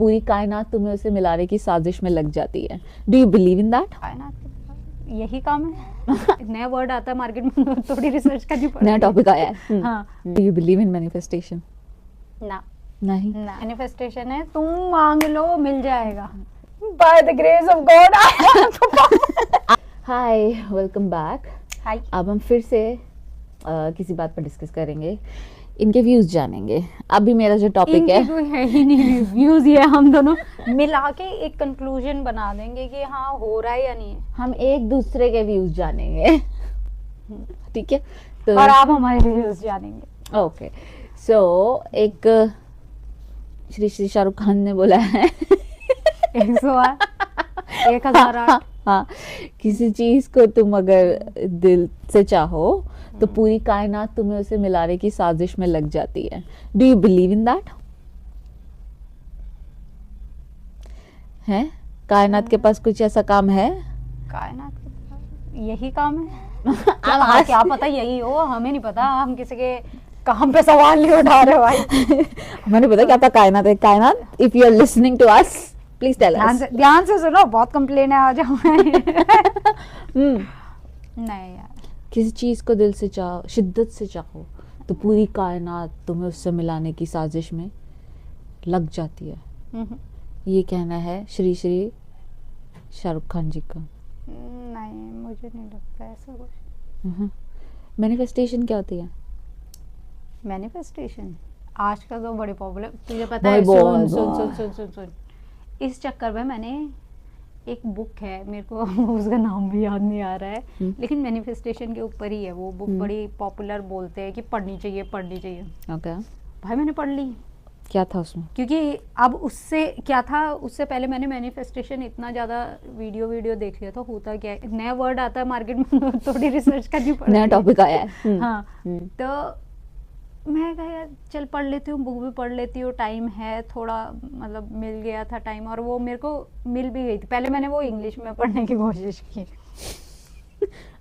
पूरी कायनात तुम्हें उसे मिलाने की साजिश में लग जाती है। Do you believe in that? कायनात यही काम है। नया वर्ड आता है मार्केट में, थोड़ी रिसर्च करनी पड़ती है। नया टॉपिक आया है। हाँ। Do you believe in manifestation? ना, नहीं। मैनिफेस्टेशन है तुम मांग लो मिल जाएगा, by the grace of God. Hi, welcome back. Hi. अब हम फिर से किसी बात पर डिस्कस करेंगे, इनके व्यूज जानेंगे। अभी मेरा जो टॉपिक है, कोई है ही नहीं, व्यूज ये हम दोनों मिला के एक कंक्लूजन बना देंगे कि हाँ हो रहा है या नहीं है। हम एक दूसरे के व्यूज जानेंगे। ठीक है, तो और आप हमारे व्यूज जानेंगे। ओके। सो एक श्री श्री शाहरुख खान ने बोला है 108 1008। हाँ, किसी चीज को तुम अगर दिल से चाहो तो पूरी कायनात तुम्हें उसे मिलाने की साजिश में लग जाती है। Do you believe in that? है कायनात के पास कुछ ऐसा काम है? कायनात के पास यही काम है। क्या पता यही हो, हमें नहीं पता, हम किसी के काम पे सवाल नहीं उठा रहे भाई। हमें पता क्या पता कायनात है। Kainat, if you are listening to us, please tell us. ध्यान से सुनो, बहुत कंप्लेन है आज हमें। नहीं यार, किसी चीज को दिल से चाहो, शिद्दत से चाहो तो पूरी कायनात तुम्हें उससे मिलाने की साजिश में लग जाती है। ये कहना है श्री श्री शाहरुख खान जी का। नहीं मुझे नहीं लगता ऐसा कुछ। मैनिफेस्टेशन क्या होती है? मैनिफेस्टेशन आजकल तो बड़ी पॉपुलर, तुझे पता है? बहुत, सुन सुन बहुत। सुन सुन सुन सुन इस चक्कर में मैंने एक बुक है, मेरे को उसका नाम भी याद नहीं आ रहा है, लेकिन मैनिफेस्टेशन के ऊपर ही है वो बुक। बड़ी पॉपुलर, बोलते हैं कि पढ़नी चाहिए पढ़नी चाहिए। ओके। भाई मैंने पढ़ ली, क्या था उसमें? क्योंकि अब उससे क्या था, उससे पहले मैंने मैनिफेस्टेशन इतना ज़्यादा वीडियो देख लिया था। होता क्या है, नया वर्ड आता है मार्केट में, थोड़ी रिसर्च करनी पड़ती है। नया टॉपिक आया है। हाँ, तो मैं कहा यार चल पढ़ लेती हूँ, बुक भी पढ़ लेती हूँ, टाइम है थोड़ा, मतलब मिल गया था टाइम, और वो मेरे को मिल भी गई थी। पहले मैंने वो इंग्लिश में पढ़ने की कोशिश की।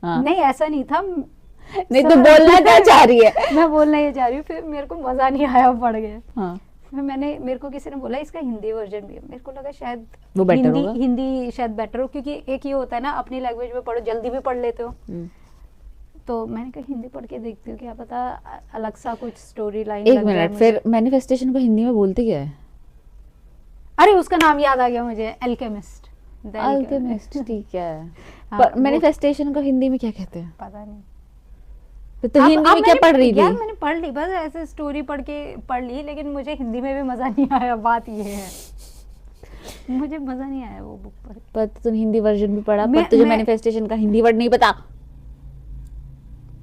हाँ। नहीं ऐसा नहीं था, नहीं तो बोलना क्या चाह रही है? मैं बोलना ये चाह रही हूँ, फिर मेरे को मजा नहीं आया, पढ़ गए। हाँ। फिर मेरे को किसी ने बोला इसका हिंदी वर्जन भी है, मेरे को लगा शायद वो बेटर होगा। हिंदी शायद बेटर हो, क्योंकि एक ये होता है ना, अपनी लैंग्वेज में पढ़ो जल्दी भी पढ़ लेते हो। तो मैंने कहा हिंदी पढ़ के देखती हूँ, क्या पता अलग सा कुछ स्टोरी लाइन। एक मिनट, फिर मैनिफेस्टेशन को हिंदी में बोलते क्या है? अरे उसका नाम याद आ गया मुझे, एल्केमिस्ट। अल्केमिस्ट, ठीक है। हाँ, पर मैनिफेस्टेशन को हिंदी में क्या कहते हैं? पता नहीं। तो हिंदी में क्या पढ़ रही थी? यार मैंने पढ़ ली, बस ऐसे स्टोरी पढ़ ली, लेकिन मुझे हिंदी में भी मजा नहीं आया। बात ये है, मुझे मजा नहीं आया वो बुक पढ़। पर तुम हिंदी वर्जन भी पढ़ा, पर तुझे मैनिफेस्टेशन का हिंदी वर्ड नहीं पता।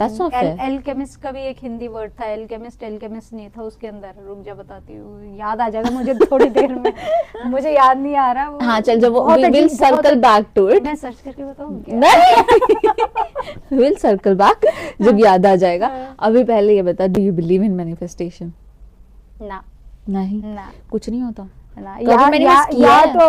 That's not fair. एल्केमिस्ट का भी एक हिंदी वर्ड था, एल्केमिस्ट नहीं था उसके अंदर। रुक जा बताती हूँ, याद आ जाएगा मुझे थोड़ी देर में। मुझे याद नहीं आ रहा वो। हाँ चल, जब we will circle back to it. मैं सर्च करके बताऊँ क्या? नहीं, we'll circle back जब याद आ जाएगा। अभी पहले ये बता, do you believe in manifestation? ना नहीं, ना कुछ नहीं होता ना। यार तो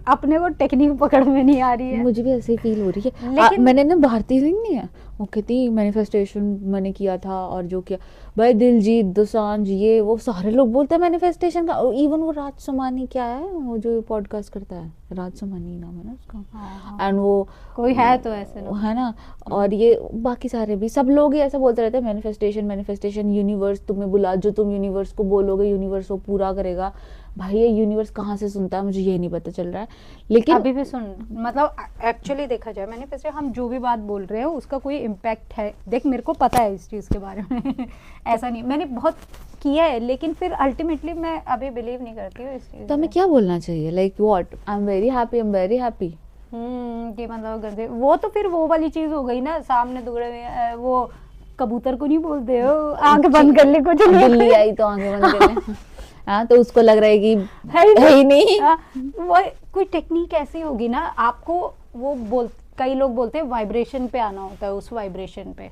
अपने को टेक्निक पकड़ में नहीं आ रही है। मुझे भी ऐसे ही फील हो रही है। लेकिन मैंने ना भारती सिंह नहीं है, वो कहती मैनिफेस्टेशन मैंने किया था, और जो किया भाई दिलजीत दोसांझ, ये वो सारे लोग बोलते हैं मैनिफेस्टेशन का। इवन वो राज समानी, क्या है वो जो पॉडकास्ट करता है, राज समानी नाम है ना उसका। एंड वो कोई है तो ऐसे लोग है ना, और ये बाकी सारे भी सब लोग ही ऐसा बोलते रहते हैं मैनिफेस्टेशन। यूनिवर्स तुम्हें बुला, जो तुम यूनिवर्स को बोलोगे यूनिवर्स वो पूरा करेगा। भाई ये यूनिवर्स कहाँ से सुनता है, मुझे ये नहीं पता चल रहा है। लेकिन अभी भी सुन, मतलब एक्चुअली देखा जाए मैनिफेस्टेशन, हम जो भी बात बोल रहे हैं उसका कोई इम्पैक्ट है। देख मेरे को पता है इस चीज़ के बारे में। ऐसा नहीं, मैंने बहुत किया है, लेकिन फिर अल्टीमेटली मैं अभी बिलीव नहीं करती हूँ इस चीज़। तो हमें क्या बोलना चाहिए? Like what, I am very happy. कि मतलब गंदे, वो तो फिर वो वाली चीज़ हो गई ना, सामने दुगड़े में वो कबूतर को नहीं बोलते हो आंख बंद कर ले, कुछ बिल्ली आई तो आंखें बंद कर ले। हाँ, तो उसको लग रहा है कि है ही नहीं। वो कोई टेक्निक ऐसी होगी ना, आपको वो कई लोग बोलते हैं वाइब्रेशन पे आना होता है, उस वाइब्रेशन पे।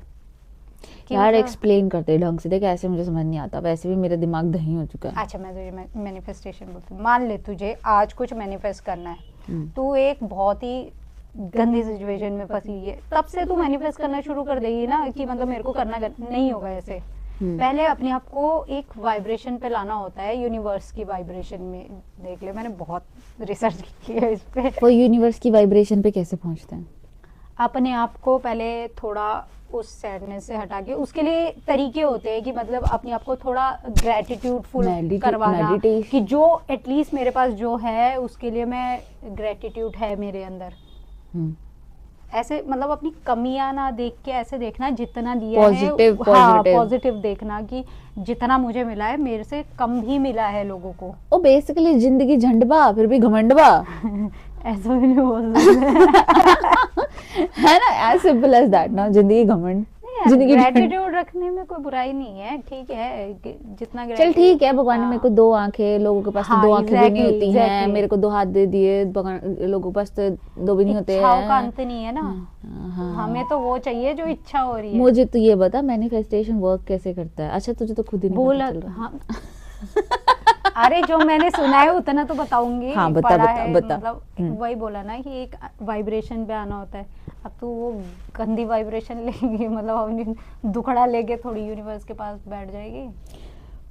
यार एक्सप्लेन करते ढंग से, देख ऐसे मुझे समझ नहीं आता, वैसे भी मेरा दिमाग दही हो चुका है। अच्छा मैं तुझे मैनिफेस्टेशन बोलती हूँ। मान ले तुझे आज कुछ मैनिफेस्ट करना है, तू एक बहुत ही गंदी सिचुएशन में फंसी है, तब से तू मैनिफेस्ट करना शुरू कर देगी ना कि मतलब मेरे को करना नहीं होगा ऐसे। पहले अपने आप को एक वाइब्रेशन पे लाना होता है, यूनिवर्स की वाइब्रेशन में। देख ले, मैंने बहुत रिसर्च की है इस पे। वो यूनिवर्स की वाइब्रेशन पे कैसे पहुंचते हैं? अपने आप को पहले थोड़ा उस सैडनेस से हटा के, उसके लिए तरीके होते हैं कि मतलब अपने आप को थोड़ा ग्रेटिट्यूड फुल करवाना, कि जो एटलीस्ट मेरे पास जो है उसके लिए मैं ग्रेटिट्यूड है मेरे अंदर। ऐसे मतलब अपनी कमियां ना देख के ऐसे देखना जितना दिया positive, है, हाँ पॉजिटिव देखना कि जितना मुझे मिला है मेरे से कम ही मिला है लोगों को। ओ बेसिकली जिंदगी झंडबा फिर भी घमंडबा ऐसा भी नहीं बोल सकते है ना, एज सिंपल एज दैट ना, जिंदगी घमंड। ग्रेटिट्यूड रखने में कोई बुराई नहीं है, ठीक है जितना चल ठीक है, भगवान ने मेरे को 2 आंखें, लोगों के पास तो 2 आंखें भी नहीं होती हैं, मेरे को 2 हाथ दे दिए, लोगों के पास तो 2 भी नहीं होते हैं। इच्छाओं का अंत नहीं है ना। हमें तो वो चाहिए जो इच्छा हो रही है। मुझे तो ये बता मैनिफेस्टेशन वर्क कैसे करता है? अच्छा तुझे तो खुद ही नहीं पता चल रहा। हाँ अरे जो मैंने सुना है उतना तो बताऊंगी। हाँ बता बता। मतलब वही बोला ना कि एक वाइब्रेशन पे आना होता है। अब तू वो गंदी वाइब्रेशन लेगी, मतलब अपनी दुखड़ा लेके थोड़ी यूनिवर्स के पास बैठ जाएगी।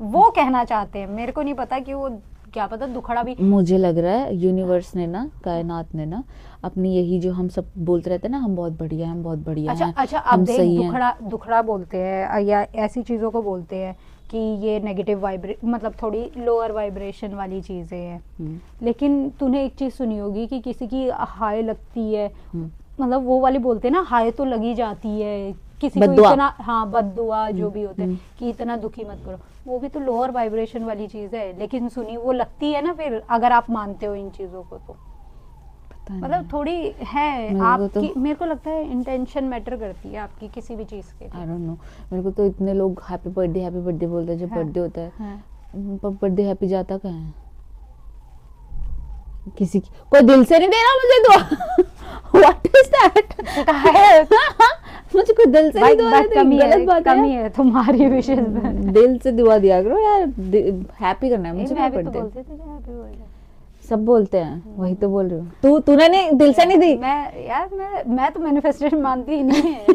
वो कहना चाहते हैं, मेरे को नहीं पता कि वो क्या पता दुखड़ा भी। मुझे लग रहा है यूनिवर्स ने ना, कायनात ने ना अपनी यही जो हम सब बोलते रहते हैं ना, हम बहुत बढ़िया हैं, हम बहुत बढ़िया हैं, अच्छा अब देख दुखड़ा बोलते हैं या ऐसी चीजों को बोलते हैं कि ये नेगेटिव मतलब थोड़ी लोअर वाइब्रेशन वाली चीजें हैं। लेकिन तूने एक चीज सुनी होगी कि किसी की हाई लगती है, मतलब वो वाली बोलते हैं ना, हाई तो लगी जाती है किसी को इतना, हाँ बद्दुआ जो भी होता है कि इतना दुखी मत करो, वो भी तो लोअर वाइब्रेशन वाली चीज है। लेकिन सुनी वो लगती है ना, फिर अगर आप मानते हो इन चीजों को तो मतलब थोड़ी है आपकी। मेरे को लगता है इंटेंशन मैटर करती है आपकी किसी भी चीज के। आई डोंट नो, मेरे को तो इतने लोग हैप्पी बर्थडे बोलते हैं जब बर्थडे होता है, पर बर्थडे हैप्पी जाता कहाँ है? किसी की कोई दिल से नहीं दे रहा मुझे दुआ। What is that? मुझे कोई दिल से नहीं दुआ दे, गलत बात है। कमी है तुम्हारी विशेष में। दिल से दुआ दिया करो यार, हैप्पी करना है मुझे। बर्थडे सब बोलते हैं, वही तो बोल रही हूँ। तूने नहीं दिल से नहीं दी? मैं तो मैनिफेस्टेशन मानती ही नहीं है।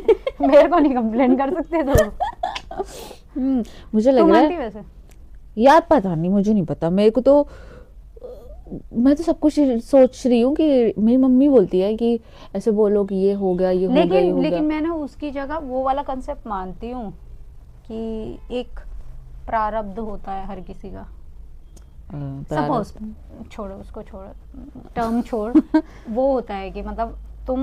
मेरे को नहीं कंप्लेन कर सकते तो। मुझे लग रहा है वैसे यार, पता नहीं, मुझे नहीं पता। मेरे को तो मैं तो सब कुछ सोच रही हूँ कि मेरी मम्मी बोलती है कि ऐसे बोलो कि ये हो गया, ये हो गया, ये हो गया। लेकिन मैं ना उसकी जगह वो वाला कंसेप्ट मानती हूँ कि एक प्रारब्ध होता है हर किसी का। सपोज छोड़ो उसको, टर्म छोड़। वो होता है कि मतलब तुम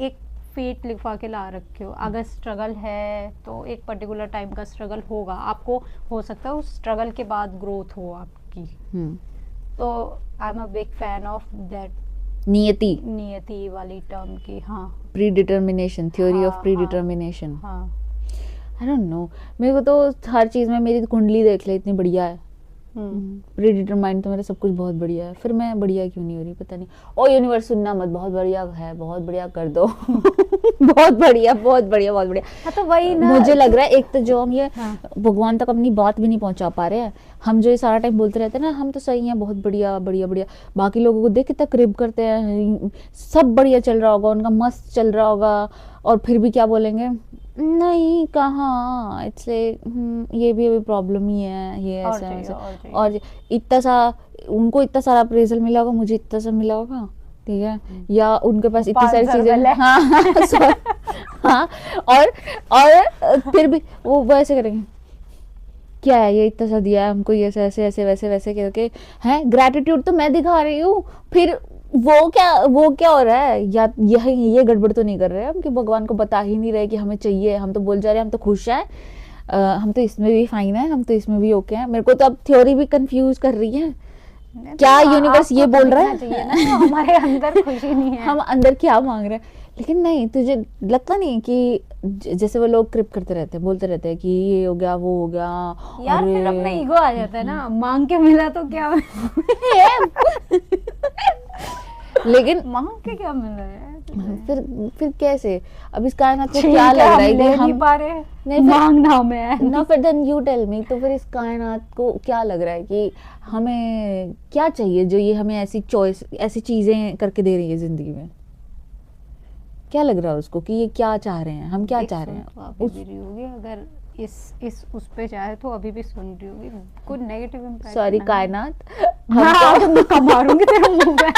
एक फेट लिखवा के ला रखे हो, अगर स्ट्रगल है तो एक पर्टिकुलर टाइम का स्ट्रगल होगा आपको, हो सकता है उस स्ट्रगल के बाद ग्रोथ हो आपकी। तो I am a big fan of that नियति वाली टर्म की। हाँ, pre determination, theory of pre determination. हाँ आई डोंट नो, मेरे को तो हर चीज में मेरी कुंडली देख ले इतनी बढ़िया है, प्री डिटरमाइंड तो मेरा सब कुछ बहुत बढ़िया है, फिर मैं बढ़िया क्यों नहीं हो रही पता नहीं। ओ यूनिवर्स सुनना मत, बहुत बढ़िया है, बहुत बढ़िया कर दो। बहुत बढ़िया, बहुत बढ़िया, बहुत बढ़िया। हाँ तो वही ना, मुझे लग रहा है एक तो जो हम ये भगवान तक अपनी बात भी नहीं पहुंचा पा रहे हैं। हम जो ये सारा टाइम बोलते रहते हैं ना, हम तो सही हैं, बहुत बढ़िया बढ़िया बढ़िया, बाकी लोगों को देख कितना क्रिब करते हैं, सब बढ़िया चल रहा होगा उनका, मस्त चल रहा होगा, और फिर भी क्या बोलेंगे, नहीं कहाँ, इसलिए ये भी अभी प्रॉब्लम ही है, ये ऐसा ऐसा। और इतना सा उनको इतना सारा अप्रेजल मिला होगा, मुझे इतना सा मिला होगा, ठीक है, या उनके पास इतनी सारी चीजें। हाँ हाँ, और फिर भी वो वैसे करेंगे, क्या है ये इतना सा दिया है हमको, ये ऐसे ऐसे वैसे वैसे करके हैं। ग्रेटिट्यूड तो मैं दिखा रही हूँ, फिर वो क्या हो रहा है? या ये गड़बड़ तो नहीं कर रहे हम कि भगवान को बता ही नहीं रहे कि हमें चाहिए, हम तो बोल जा रहे हैं हम तो खुश हैं, हम तो इसमें भी फाइन है, हम तो इसमें भी ओके हैं। मेरे को तो अब थ्योरी भी कंफ्यूज कर रही है, क्या यूनिवर्स ये बोल रहा है? हमारे अंदर खुशी नहीं है, हम अंदर क्या मांग रहे हैं। लेकिन नहीं, तुझे लगता नहीं कि जैसे वो लोग क्रिप करते रहते हैं, बोलते रहते हैं कि ये हो गया, वो हो गया यार, फिर अपना ईगो आ जाता है ना, मांग के मिला तो क्या। लेकिन मांग के क्या मिल रहा है? फिर कैसे? अब इस कायनात को क्या लग रहा है कि हम नहीं पा रहे, नहीं मांगना में ना, फिर देन यू टेल मी, तो फिर इस कायनात को क्या लग रहा है कि हमें क्या चाहिए जो ये हमें ऐसी चॉइस, ऐसी चीजें करके दे रही है जिंदगी में? क्या लग रहा है उसको कि ये क्या चाह रहे हैं, हम क्या चाह रहे हैं? होगी अगर इस उस पे चाहे तो अभी भी सुन रही होगी, कुछ नेगेटिव इम्पैक्ट। सॉरी कायनात, हाँ तो मैं मारूंगी तेरे मुंह पे।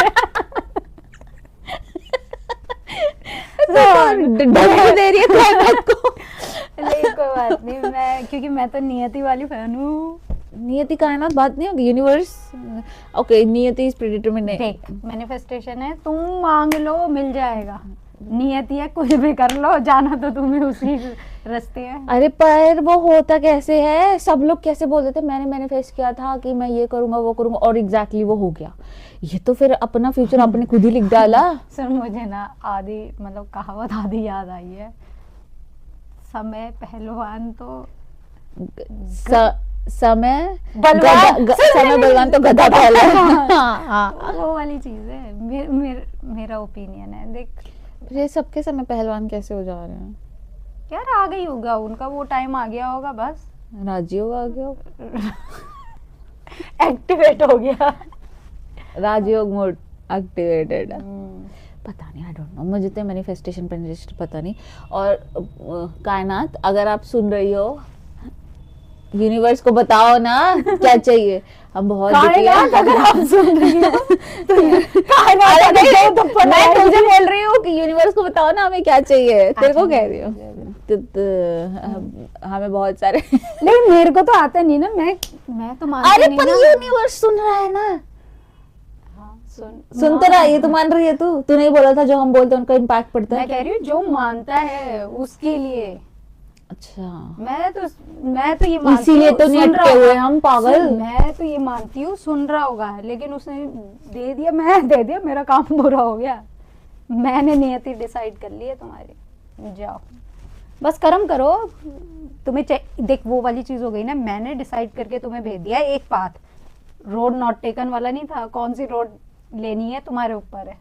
धमकी दे रही है कायनात को। नहीं कोई बात नहीं, मैं क्योंकि मैं तो नियति वाली फैन हूँ। नियति कायनात बात नहीं होगी, यूनिवर्स। ओके, नियति इज प्रीडिटरमिनेट। देख मैनिफेस्टेशन है, तुम मांग लो मिल जाएगा, नियति है कुछ भी कर लो, जाना तो तुम्हें उसी रास्ते है। अरे पर वो होता कैसे है, सब लोग कैसे बोलते थे मैंने मैनिफेस्ट किया था कि मैं ये करूंगा वो करूंगा, और एग्जैक्टली वो हो गया। ये तो फिर अपना फ्यूचर आपने खुद ही लिख डाला। सर मुझे ना आधी मतलब कहावत आधी याद आई है, समय पहलवान तो समय बलवान, समय बलवान तो गधा पहलवान। हाँ, वो वाली चीज है। मेरा ओपिनियन है। देख ये सबके समय पहलवान कैसे हो जा रहे हैं यार, आ गई होगा उनका वो टाइम, आ गया होगा बस, राजयोग आ गया, एक्टिवेट हो गया, राजयोग मोड एक्टिवेटेड। पता नहीं, आई डोंट नो, मुझे तो मैनिफेस्टेशन पता नहीं। और कायनात अगर आप सुन रही हो, यूनिवर्स को बताओ ना क्या चाहिए, हम बहुत दुखी हैं। अगर आप सुन रही हो तो मैं तुझे बोल रही हूँ कि यूनिवर्स को बताओ ना हमें क्या चाहिए, तेरे को कह रही हूँ। हमें बहुत सारे लेकिन मेरे को तो आता नहीं ना, मैं तो मानती अरे नहीं पर ना। यूनिवर्स सुन रहा है ना, सुन तो हाँ। रहा है, ये तो मान रही है तू नहीं बोला था जो हम बोलते हैं उनका इम्पैक्ट पड़ता मैं है। कह रही हूँ जो मानता है उसके लिए। अच्छा, मैं तो ये मानती इसीलिए हूँ, तो नहीं सुन रहा अटके हुए होगा। हम पागल। मैं तो ये मानती हूँ सुन रहा होगा, लेकिन उसने दे दिया, मैं दे दिया, मेरा काम बुरा हो गया। मैंने नियति डिसाइड कर ली है तुम्हारी, जाओ बस कर्म करो। तुम्हें देख वो वाली चीज हो गई ना, मैंने डिसाइड करके तुम्हें भेज दिया। एक बात, रोड नॉट टेकन वाला नहीं था, कौन सी रोड लेनी है तुम्हारे ऊपर है।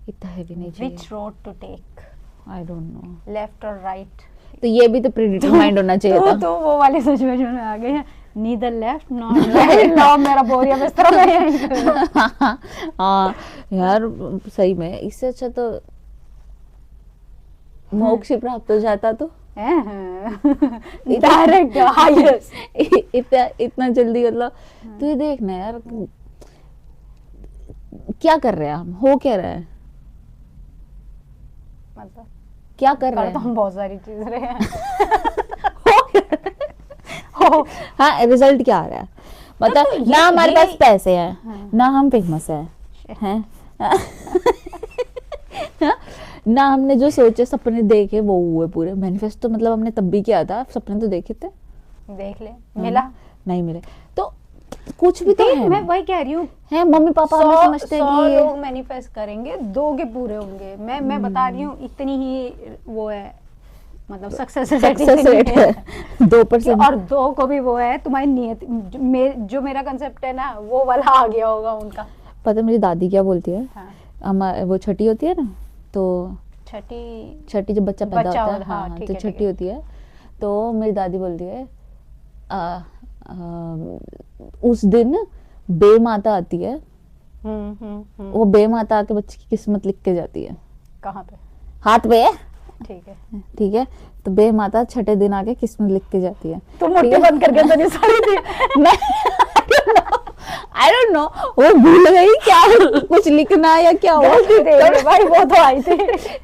इतना हैवी नहीं चाहिए। Which road to take, I don't know, left और राइट। तो ये भी तो प्रीडिटरमाइंड होना चाहिए था। तो वो वाले सिचुएशन में आ गए हैं, नीदर लेफ्ट नॉट राइट। लो मेरा बोरिया बिस्तर में। हाँ यार, सही में इससे अच्छा तो मोक्ष ही प्राप्त हो जाता तो। Direct highest. इतना जल्दी, मतलब तू ये देखना यार, क्या कर रहे हैं हम, हो क्या रहा है, मतलब क्या कर रहे तो हैं हम बहुत सारी चीज रहे हैं। हाँ, रिजल्ट क्या आ रहा है, मतलब तो ना हमारे ये- पास पैसे हैं, हाँ। ना हम फेमस हैं ना हमने जो सोचे सपने देखे वो हुए पूरे। मैनिफेस्ट तो मतलब हमने तब भी किया था, सपने तो देखे थे, देख ले मिला नहीं मिले तो कुछ भी तो है मैं ना। वही कह रही हूँ। है मम्मी पापा हमें समझते हैं 100 कि ये लोग मैनिफेस्ट करेंगे, 2 के पूरे होंगे। मैं बता रही हूँ, इतनी ही वो है, मतलब सक्सेस रेट है 2%। और 2 को भी वो है तुम्हारी नियत। जो मेरा कंसेप्ट है ना, वो वाला आ गया होगा उनका। पता है मेरी दादी क्या बोलती है, हाँ। वो छठी होती है ना, तो छठी जब बच्चा पैदा बच्चा होता है, हाँ, हाँ ठीक तो है, छठी ठीक है। होती है, तो मेरी दादी बोलती है उस दिन बे माता आती है, वो बे माता आके बच्चे की किस्मत लिख के जाती है। कहाँ पे? हाथ पे, ठीक है। ठीक है, तो बे माता छठे दिन आके किस्मत लिख के जाती है। तुम मुट्ठी बंद करके तो नहीं सड़ी थी। आई डोंट नो, वो भूल गई क्या कुछ लिखना या क्या हुआ। भाई वो तो आई थी।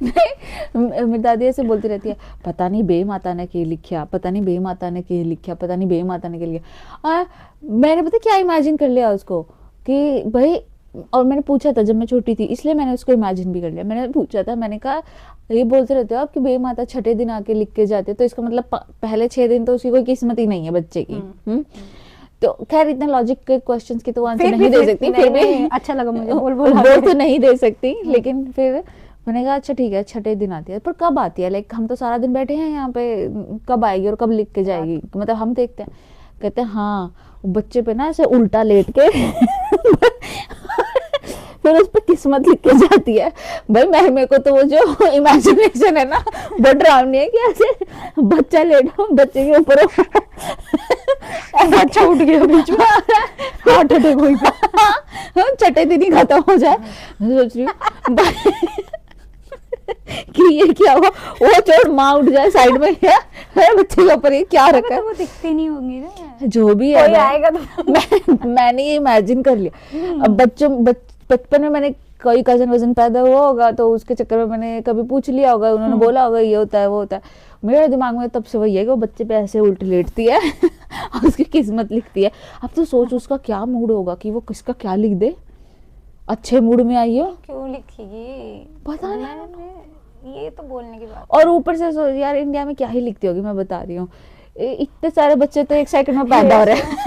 नहीं, मेरी दादी ऐसे बोलती रहती है, पता नहीं बे माता ने के लिखा, पता नहीं बे माता ने के लिखा, पता नहीं बे माता ने के लिखा। मैंने पता क्या इमेजिन कर लिया उसको कि भाई, और मैंने पूछा था जब मैं छोटी थी, इसलिए मैंने उसको इमेजिन भी कर लिया। मैंने पूछा था, मैंने कहा ये बोलते रहते हो आप कि बे माता छठे दिन आके लिख के जाते, तो इसका मतलब पहले 6 दिन तो उसकी कोई किस्मत ही नहीं है बच्चे की। तो खैर इतने लॉजिक के क्वेश्चंस की तो आंसर नहीं दे सकती, फिर भी अच्छा लगा मुझे, बोल वो तो नहीं दे सकती, लेकिन फिर मैंने कहा अच्छा ठीक है, छठे दिन आती है, पर कब आती है, लाइक हम तो सारा दिन बैठे हैं यहाँ पे, कब आएगी और कब लिख के जाएगी, मतलब हम देखते हैं। कहते हैं हाँ, बच्चे पे ना ऐसे उल्टा लेट के फिर उस पर किस्मत लिख के जाती है। भाई मेरे को तो वो जो इमेजिनेशन है ना, वो डरावनी है कि ऐसे बच्चा लेटा, बच्चे के ऊपर बच्चा उठ गया बीच में, हार्ट अटैक हुई, छठे दिन ही खत्म हो जाए। मैं सोच रही हूँ कि ये क्या हुआ, वो चोट माँ उठ जाए साइड में, है बच्चे के ऊपर ये क्या रखा तो है, वो दिखती नहीं होंगी ना, जो भी है कोई आएगा तो मैंने ये इमेजिन कर लिया। अब बचपन में मैंने कोई कजन वजन पैदा हुआ होगा तो उसके चक्कर में मैंने कभी पूछ लिया होगा, उन्होंने बोला होगा ये होता है वो होता है। मेरे दिमाग में तब से वही है कि वो बच्चे पे ऐसे उल्ट लेटती है और उसकी किस्मत लिखती है। अब तो सोच उसका क्या मूड होगा कि वो किसका क्या लिख दे, अच्छे मूड में आई हो, क्यों लिखेगी पता नहीं। ये तो बोलने की बात। और ऊपर से सोच यार इंडिया में क्या ही लिखती होगी, मैं बता रही हूँ इतने सारे बच्चे तो एक सेकंड में पैदा हो रहे हैं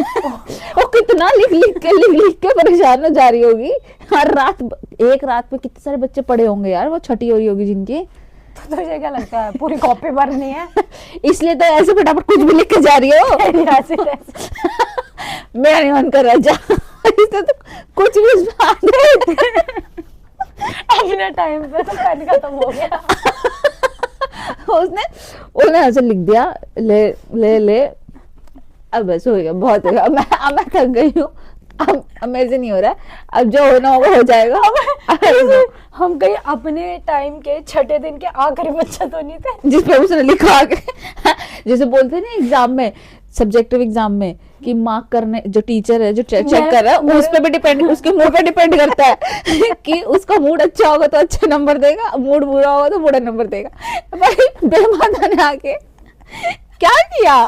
वो कितना लिख के परेशान हो जा रही होगी हर रात, एक रात में कितने सारे बच्चे पड़े होंगे यार, वो छठी हो रही होगी जिनकी। तो तुझे क्या लगता है पूरी कॉपी भरनी है? इसलिए तो ऐसे फटाफट कुछ भी लिख के जा रही हो मेरा नहीं मन कर रहा जा इसलिए तो कुछ भी अपने टाइम पे तो पेन खत्म हो गया उसने ऐसे लिख दिया, ले ले ले, अब बस हो गया, बहुत हो गया, मैं थक गई हूँ, अब मेरे से नहीं हो रहा है, अब जो होना होगा हो जाएगा। हम कहीं अपने टाइम के छठे दिन के आखिरी बच्चा तो नहीं थे जिसपे उसने लिखा के जैसे बोलते हैं ना एग्जाम में, सब्जेक्टिव एग्जाम में कि मार्क करने जो टीचर है जो चेक कर रहा है उस पे भी डिपेंड, उसके मूड पे डिपेंड करता है कि उसका मूड अच्छा होगा तो अच्छे नंबर देगा, मूड बुरा होगा तो बुरा नंबर देगा। भाई बेमाता ने आके क्या किया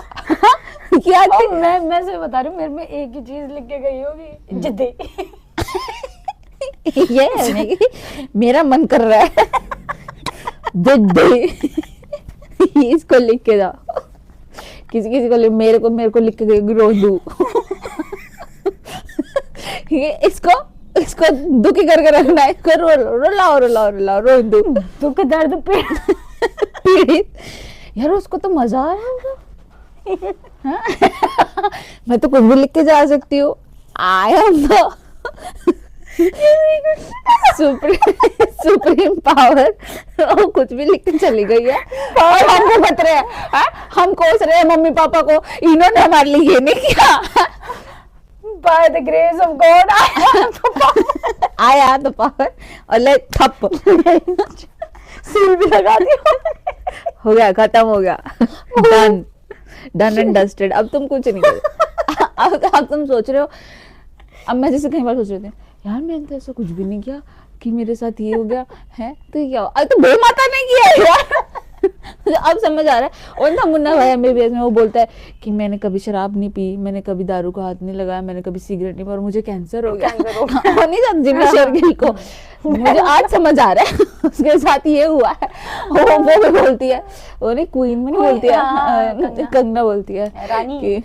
क्या किया? मैं से बता रही हूँ, मेरे में एक ही चीज लिख के गई होगी, जिद्दी ये है कि मेरा मन कर रहा है जिद्दी इसको लिख के जाओ, किसी को मेरे को लिख के गई रो दू ये इसको दुखी करके रखना है, इसको रुलाओ रो दू, दुख दर्द पीड़ित यार, उसको तो मजा आ रहा होगा मैं तो कुछ भी लिख के जा सकती हूँ, I am the supreme power, वो कुछ भी लिख के चली गई है और हमको बता रहे हैं, हम कोस रहे हैं मम्मी पापा को, इन्होंने हमारे लिए ये नहीं किया। Bye the grace of God आया द पावर और ले थप सील भी लगा दी हो गया, खत्म हो गया, डन एंड डस्टेड। अब तुम कुछ नहीं कर अब तुम सोच रहे हो, अब मैं जैसे कई बार सोच रही थी यार मैंने तो ऐसा कुछ भी नहीं किया कि मेरे साथ ये हो गया है, तो क्या अरे तो बेमाता ने किया है यार अब समझ आ रहा है। और ना मुन्ना भाई MBBS में वो बोलता है कि मैंने कभी शराब नहीं पी, मैंने कभी दारू को हाथ नहीं लगाया, मैंने कभी सिगरेट नहीं पी और मुझे कैंसर हो गया वो नहीं जानती जिन्ना शेरगिल को, मुझे आज समझ आ रहा है उसके साथ ये हुआ है। वो भी बोलती है, वो नहीं क्वीन में नहीं बोलती है, कंगना बोलती है कि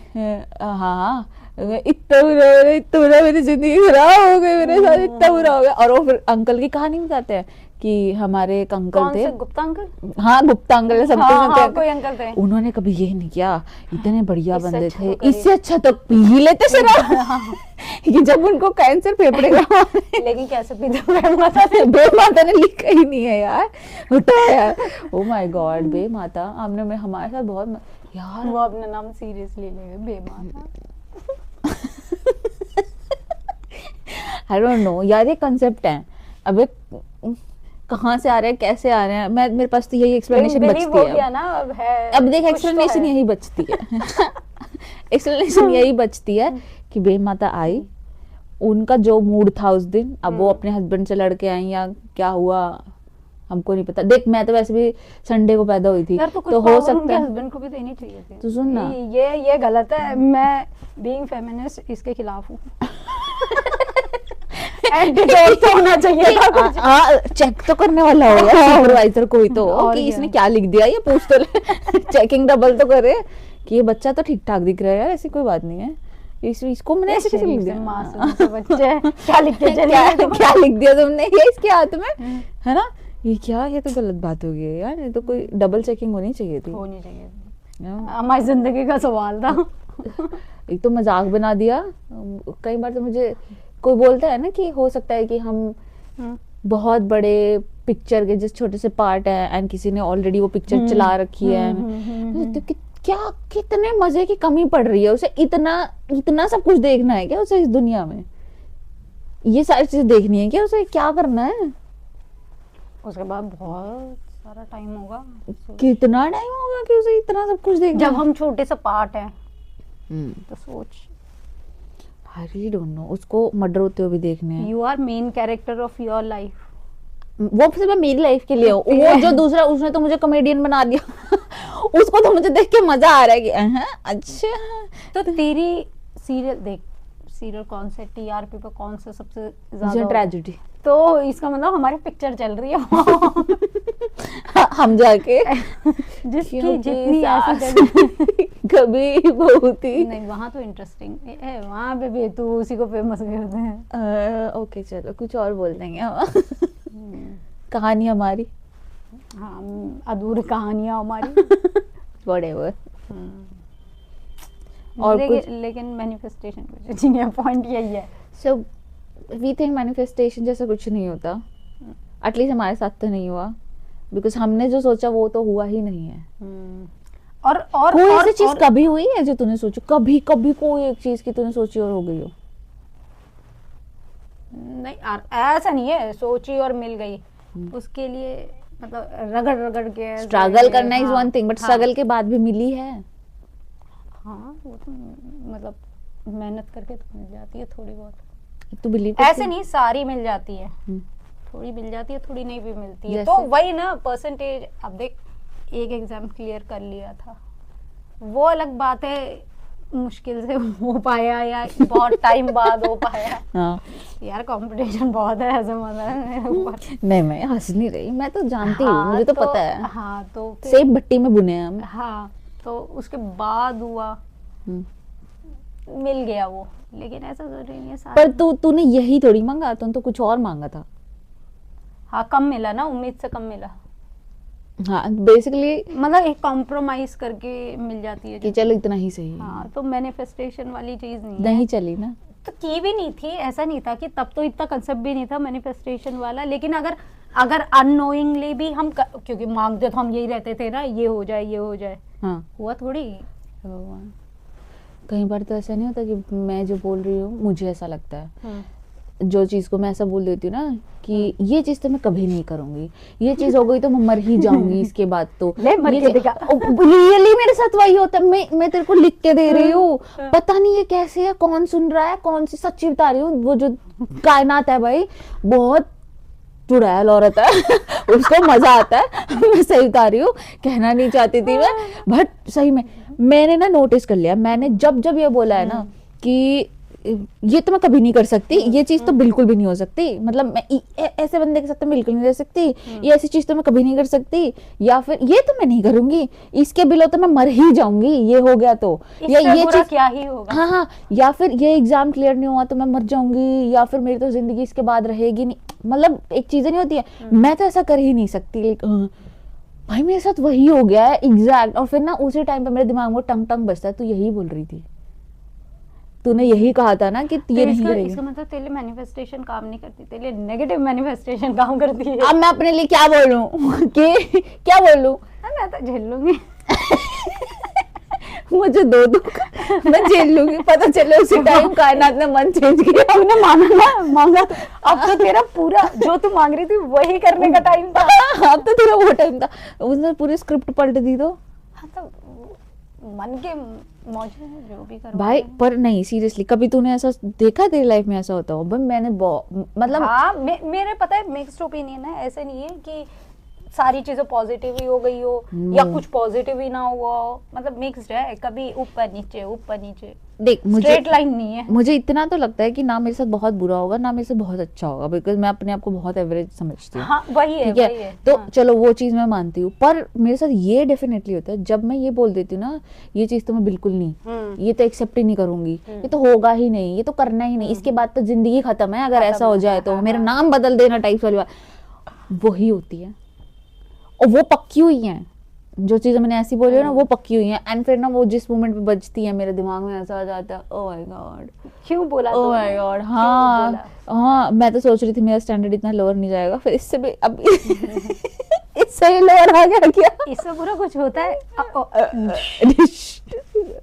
हाँ इतना बुरा मेरी जिंदगी खराब हो गई, मेरे साथ इतना बुरा हो गया। और वो फिर अंकल की कहानी बताते हैं कि हमारे एक अंकल थे, गुप्ता अंकल, हाँ गुप्ता अंकल कोई अंकल थे, उन्होंने कभी ये नहीं किया, इतने बढ़िया बंदे थे, इससे अच्छा तो पी ही लेते शराब कि जब उनको कैंसर फेफड़ेगा लेकिन कैसे पीते बेमाता ने लिखा ही नहीं है यार, उठा यार, ओ माय गॉड बेमाता आपने में हमारे साथ बहुत यार, वो अपना नाम सीरियसली ले बेमाता आई डोंट नो यार, ये कंसेप्ट है, अबे कहाँ से आ रहे हैं कैसे आ रहे हैं, मैं मेरे पास तो यही एक्सप्लेनेशन बचती है ना, अब देख एक्सप्लेनेशन यही बचती है एक्सप्लेनेशन यही बचती है कि बेमाता आई, उनका जो मूड था उस दिन, अब वो अपने हस्बैंड से लड़के आई या क्या हुआ हमको नहीं पता। देख मैं तो वैसे भी संडे को पैदा हुई थी तो हो सकता है हस्बैंड को भी देनी चाहिए थी। तो सुन ना, ये गलत है, मैं बीइंग फेमिनिस्ट इसके खिलाफ हूँ एंटीडोट तो होना चाहिए था, चेक तो करने वाला होगा सुपरवाइजर कोई तो कि इसने क्या लिख दिया, ये पूछ तो ले चेकिंग डबल तो करे कि ये बच्चा तो ठीक ठाक दिख रहा है यार, ऐसी कोई बात नहीं है, इसको मैंने ऐसे कैसे लिख दिया, मासूम से बच्चे क्या लिख के क्या लिख दिया तुमने ये इसके हाथ में, है ना, ये क्या, ये तो गलत बात हो गई है यार, ये तो कोई डबल चेकिंग होनी चाहिए थी, हमारी जिंदगी का सवाल था एक तो मजाक बना दिया। कई बार तो मुझे कोई बोलता है ना कि हो सकता है कि हम बहुत बड़े पिक्चर के जिस छोटे से पार्ट है एंड किसी ने ऑलरेडी वो पिक्चर चला रखी है, तो क्या कितने मजे की कमी पड़ रही है उसे, इतना सब कुछ देखना है क्या उसे इस दुनिया में, ये सारी चीजें देखनी है क्या उसे, क्या करना है उसके बाद बहुत सारा टाइम होगा। कितना टाइम होगा कि उसे इतना सब कुछ देखना? जब हम छोटे से पार्ट हैं तो सोच। आई डोंट नो, उसको मर्डर होते हुए भी देखने हैं। You are main character of your life. वो सिर्फ मेरी लाइफ के लिए हो, वो जो दूसरा उसने तो मुझे कॉमेडियन बना दिया उसको तो मुझे देख के मजा आ रहा है कि अच्छा। तो तेरी सीरियल देख, सीरियल कौन से टीआरपी पे कौन सा सबसे ज्यादा ट्रेजेडी, तो इसका मतलब हमारी पिक्चर चल रही है हम जाके जिसकी क्योंकि जितनी सास ऐसी कभी बहुत ही नहीं, वहाँ तो इंटरेस्टिंग है, वहाँ पे भी तू उसी को फेमस करते हैं। ओके चलो कुछ और बोल देंगे हम। कहानी हमारी, हाँ, अधूरी कहानियाँ हमारी व्हाटएवर। और कुछ? लेकिन मैनिफेस्टेशन कुछ नहीं है, पॉइंट यही है। सो वी थिंक मैनिफेस्टेशन जैसा कुछ नहीं होता, एटलीस्ट हमारे साथ तो नहीं हुआ, बिकॉज हमने जो सोचा वो तो हुआ ही नहीं है। और कोई ऐसी चीज कभी हुई है जो तूने सोची? कभी कभी कोई एक चीज की तूने सोची और हो गई हो? नहीं यार, ऐसा नहीं है सोची और मिल गई, उसके लिए मतलब रगड़ रगड़ के स्ट्रगल करना इज हाँ, वन थिंग, बट हाँ, स्ट्रगल के बाद भी मिली है। हाँ वो तो मतलब मेहनत करके तो मिल जाती है थोड़ी बहुत। तू बिलीव ऐसे नहीं सारी मिल जाती है, थोड़ी मिल जाती है, थोड़ी नहीं भी मिलती है। तो जैसे? वही ना परसेंटेज। अब देख, एक एग्जाम क्लियर कर लिया था, वो अलग बात है, मुश्किल से हो पाया या बहुत टाइम बाद हो पाया। हाँ। यार कंपटीशन बहुत है, ऐसा मतलब है मेरे ऊपर। नहीं मैं हंस नहीं रही, मैं तो जानती हूँ, हाँ, मुझे तो पता है। हाँ तो सेब भट्टी में बुने हैं हम। हाँ तो उसके बाद हुआ, मिल गया वो, लेकिन ऐसा जरूरी नहीं है सारा। पर तूने यही थोड़ी मांगा, तूने तो कुछ और मांगा था। हाँ कम मिला ना, उम्मीद से कम मिला। हाँ बेसिकली मतलब एक कॉम्प्रोमाइज करके मिल जाती है कि जो। चलो इतना ही सही है। हाँ तो मैनिफेस्टेशन वाली चीज नहीं है। नहीं चली ना। तो की भी नहीं थी, ऐसा नहीं था कि तब तो इतना कंसेप्ट भी नहीं था मैनिफेस्टेशन वाला, लेकिन अगर अननोइंगली भी हम क्योंकि मांगते तो हम यही रहते थे ना, ये हो जाए ये हो जाए। हाँ हुआ थोड़ी। कई बार तो ऐसा नहीं होता कि मैं जो बोल रही हूँ मुझे ऐसा लगता है, जो चीज को मैं ऐसा बोल देती हूँ ना कि ये चीज तो मैं कभी नहीं करूंगी, ये चीज हो गई तो मैं मर ही जाऊंगी इसके बाद तो। ले मर के दिखा। रियली मेरे साथ वही होता है। मैं तेरे को लिख के दे रही हूँ, पता नहीं ये कैसे है, कौन सुन रहा है, कौन सी, सच्ची बता रही हूँ, वो जो कायनात है भाई बहुत चुड़ैल औरत है उसको मजा आता है। मैं सही बता रही हूँ, कहना नहीं चाहती थी मैं, बट सही में मैंने ना नोटिस कर लिया, मैंने जब जब ये बोला है ना कि ये तो मैं कभी नहीं कर सकती, ये चीज तो बिल्कुल भी नहीं हो सकती, मतलब मैं ऐसे बंदे के साथ तो बिल्कुल नहीं रह सकती, ये ऐसी चीज तो मैं कभी नहीं कर सकती, या फिर ये तो मैं नहीं करूंगी, इसके बिलो तो मैं मर ही जाऊंगी, ये हो गया तो, या ये चीज क्या ही होगा। हाँ, या फिर ये एग्जाम क्लियर नहीं हुआ तो मैं मर जाऊंगी, या फिर मेरी तो जिंदगी इसके बाद रहेगी नहीं, मतलब एक चीज नहीं होती है, मैं तो ऐसा कर ही नहीं सकती। भाई मेरे साथ वही हो गया है एग्जैक्ट। और फिर ना उसी टाइम पे मेरे दिमाग में टंग टंग बजता है, तू यही बोल रही थी, तूने यही कहा था ना कि ये नहीं करेगी। इसका मतलब तेरे लिए मैनिफेस्टेशन काम नहीं करती, तेरे लिए नेगेटिव मैनिफेस्टेशन काम करती है। अब मैं अपने लिए क्या बोलूं कि क्या बोलूं? मैं तो झेल लूंगी मुझे दो मैं झेल लूंगी, पता चले उसी टाइम कायनात ने मन चेंज किया। तूने माना ना, मांगा तो अब तो तेरा पूरा जो तू मांग रही थी वही करने का टाइम था। अब तो तेरा वो टाइम था, उसने पूरी स्क्रिप्ट पलट दी। तो हाँ तो मन के मौजे में जो भी कर भाई, पर नहीं सीरियसली कभी तूने ऐसा देखा तेरी लाइफ में ऐसा होता हो? भाई मैंने मतलब हाँ मेरे पता है मिक्स्ड ओपिनियन है, ऐसे नहीं है कि सारी चीजें पॉजिटिव ही हो गई हो या कुछ पॉजिटिव ही ना हुआ हो, मतलब मिक्स्ड है, कभी ऊपर नीचे। देख मुझे स्ट्रेट लाइन नहीं है। मुझे इतना तो लगता है कि ना मेरे साथ बहुत बुरा होगा ना मेरे से बहुत अच्छा होगा, बिकॉज मैं अपने आप को बहुत एवरेज समझती हूँ। हाँ वही है, ठीक है, वही है। तो हाँ। चलो वो चीज मैं मानती हूँ, पर मेरे साथ ये डेफिनेटली होता है जब मैं ये बोल देती हूँ ना, ये चीज तो मैं बिल्कुल नहीं, ये तो एक्सेप्ट ही नहीं करूंगी, ये तो होगा ही नहीं, ये तो करना ही नहीं, इसके बाद तो जिंदगी खत्म है अगर ऐसा हो जाए तो, मेरा नाम बदल देना टाइप वाली बात वही होती है। और वो पक्की हुई है, जो चीजें मैंने ऐसी बोली है ना वो पक्की हुई है। एंड फिर ना वो जिस मोमेंट पे बजती है मेरे दिमाग में ऐसा आ जाता है, ओह माय गॉड, क्यों बोला? Oh my God. हाँ मैं तो सोच रही थी मेरा स्टैंडर्ड इतना लोअर नहीं जाएगा, फिर इससे भी अब इससे भी लोअर आ गया क्या? इससे बुरा कुछ होता है?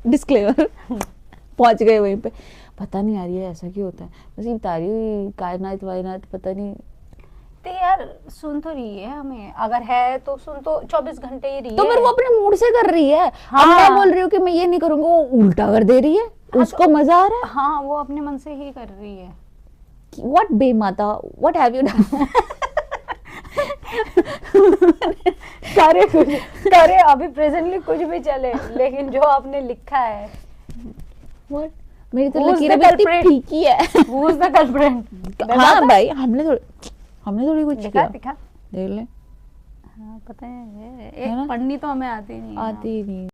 डिस्क्लेमर पहुंच गए वहीं पे। पता नहीं यार ये ऐसा क्यों होता है, बस ये बता रही हूँ कायनात वायनात पता नहीं। तो यार सुन तो रही है हमें, अगर है तो सुन तो 24 घंटे ही रही तो है। फिर वो अपने मूड से कर रही है। हाँ। अब मैं बोल रही हूँ कि मैं ये नहीं करूंगी, वो उल्टा कर दे रही है, उसको मजा आ रहा है। हाँ वो अपने मन से ही कर रही है। व्हाट बेमाता, व्हाट हैव यू डन? करे कुछ, करे अभी प्रेजेंटली कुछ भी चले, लेकिन जो आपने लिखा है व्हाट, मेरी तो Who's लकीरें the भी इतनी culprit? ठीक ही है। Who is the culprit? हाँ भाई, हमने थोड़ी कुछ दिखा किया। दिखा। देख ले, हाँ पता है, है ना? एक पढ़नी तो हमें आती नहीं है। आती ही नहीं।